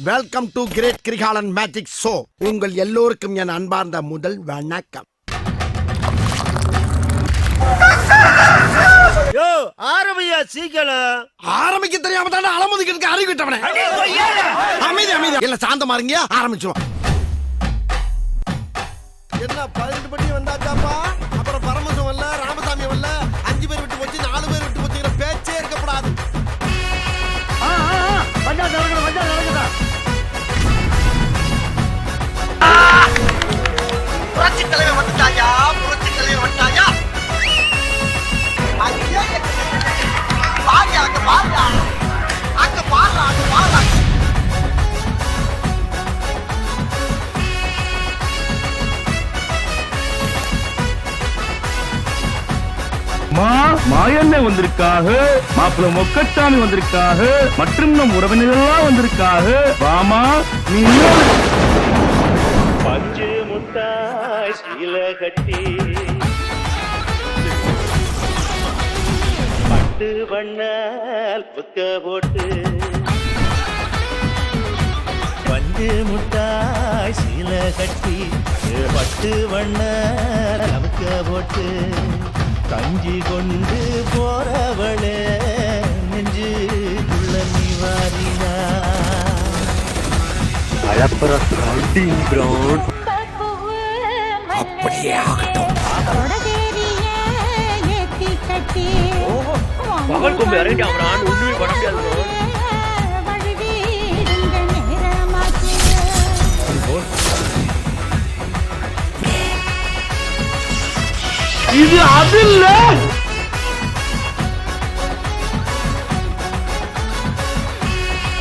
Welcome to great Kirikalan magic show. உங்கள் எல்லோருக்கும் என் அன்பார்ந்த முதல் வணக்கம். ஆரம்பியா சீக்கிரம். ஆரம்பிக்க தெரியாம தானே அலமுதிக்கிறதுக்கு அறிவிட்டவனே. அமைதி அமைதி இல்ல சாந்தமா இருங்க, ஆரம்பிச்சிடும். என்ன 12 மணி வந்தாச்சாப்பா? அப்புறம் பரமசம் வரல, ராமசாமி வரல, 5 பேர் விட்டு போச்சு, 4 பேர் விட்டு போச்சுங்கிற பேச்சே இருக்கக்கூடாது. புரட்சி தலைவர் வந்துட்டாயா, புரட்சி தலைவர் வந்துட்டாயா. பாரு அங்க பாரு, அங்க பாரு, அங்க பாரு. மாயண்ணே வந்திருக்காக, மாப்பிள்ள மொக்கச்சாமி வந்திருக்காக, மற்றும் நம் உறவினர்கள்லாம் வந்திருக்காக. வாமா நீ பஞ்சு முட்டாய் சீல கட்டி பட்டு வண்ணால் புக்க போட்டு, பஞ்சு முட்டாய் சீல கட்டி பட்டு வண்ணால் புக்க போட்டு, கஞ்சி கொண்டு போறவளே நெஞ்சுக்குள்ள நீ வாரினா அப்படியே ஆகட்டும். பகல் கொம்பு இறங்கி அவன் ஒண்ணுமே பண்ண முடியாது. இது அது இல்ல.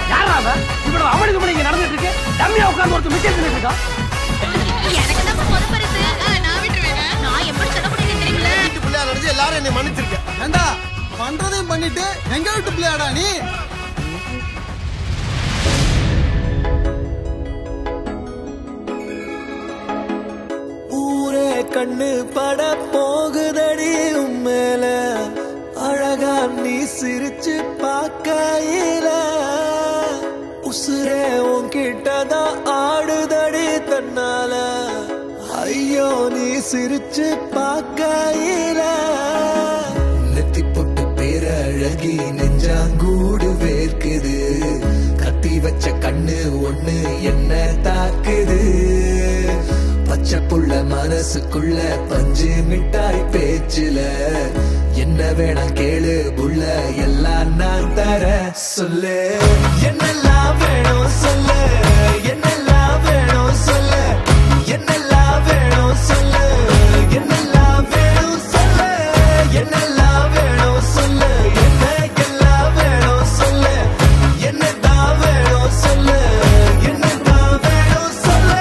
யாரா அவன்? இவ்வளவு அவனுக்கு கூட இங்க நடந்துட்டு இருக்கு. டம்மியா உட்கார்ந்து ஒருத்தர் மிச்சம் தின்னுட்டு இருக்கான். எனக்கு தான் முத பரிசு. நான் விட்டுருவேன். நான் எப்படி சொல்ல முடியும் தெரியுமில்ல? வீட்டு பிள்ளையா நினைச்சு எல்லாரும் என்னை மன்னிச்சிருக்கேன். ஏண்டா பண்றதையும் பண்ணிட்டு எங்க வீட்டு பிள்ளையாடா நீ? ஊரே கண்ணு பட போகுதடி உம்மேல, அழகா நீ சிரிச்சு பார்க்கையில, உசுரே உன்கிட்டதான் ஆடுதடி தன்னால, ஐயோ நீ சிரிச்சு பார்க்கையில, நெத்தி பொட்டு பேரழகி நெஞ்சாங்கூடு வேர்க்குது, கத்தி வச்ச கண்ணு ஒண்ணு என்ன தாக்குது, பச்சை புள்ள மனசுக்குள்ள பஞ்சு மிட்டாய் பேச்சுல, என்ன வேணா கேளு புள்ள எல்லாம் நான் தர சொல்லு, என்னெல்லாம் வேணும் சொல்லு, என்னெல்லாம் வேணும் சொல்லு, என்னெல்லாம் வேணும் சொல்லு, என்னெல்லாம் வேணும் சொல்லு, என்னெல்லாம் வேணும் சொல்லு, என்ன எல்லாம் வேணும் சொல்லு, என்னதான் வேணும் சொல்லு, என்னதான் வேணும் சொல்லு.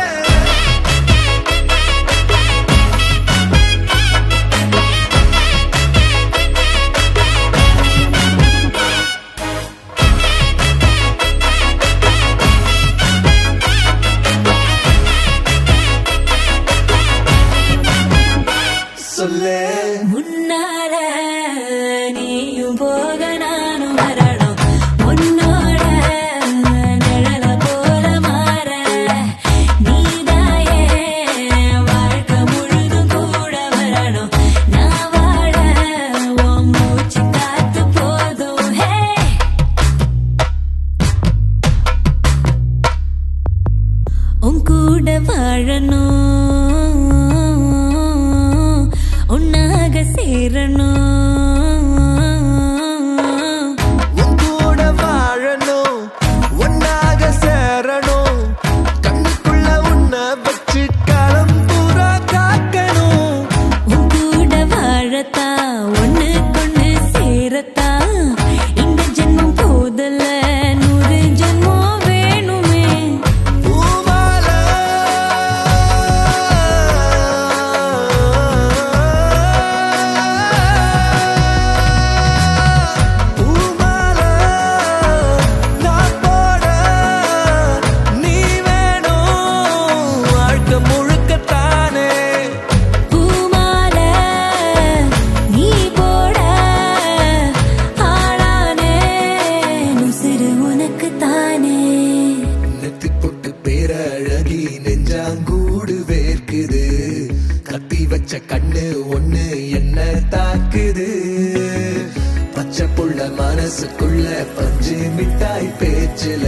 மனசுக்குள்ள பஞ்சு மிட்டாய் பேச்சுல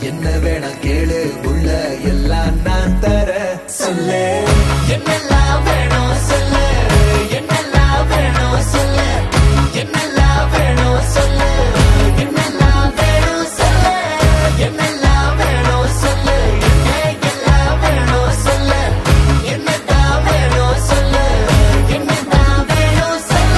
என்ன வேணா கேளு உள்ள எல்லாம் நான் தர சொல்ல என்னெல்லாம் வேணும் சொல்ல என்னெல்லாம் வேணும் சொல்ல என்னெல்லாம் வேணும் சொல்ல என்னெல்லாம் வேணும் சொல்ல என்னெல்லாம் வேணும் சொல்ல என்னெல்லாம் வேணும் சொல்ல என்னெல்லாம் வேணும் சொல்ல என்னெல்லாம் வேணும் சொல்ல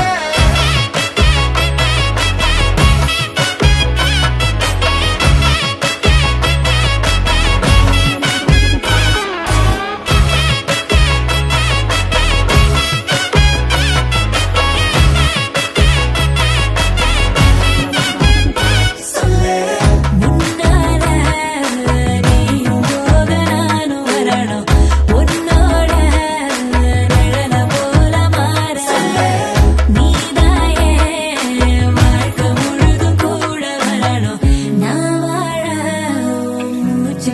நான் வாழ மூச்சு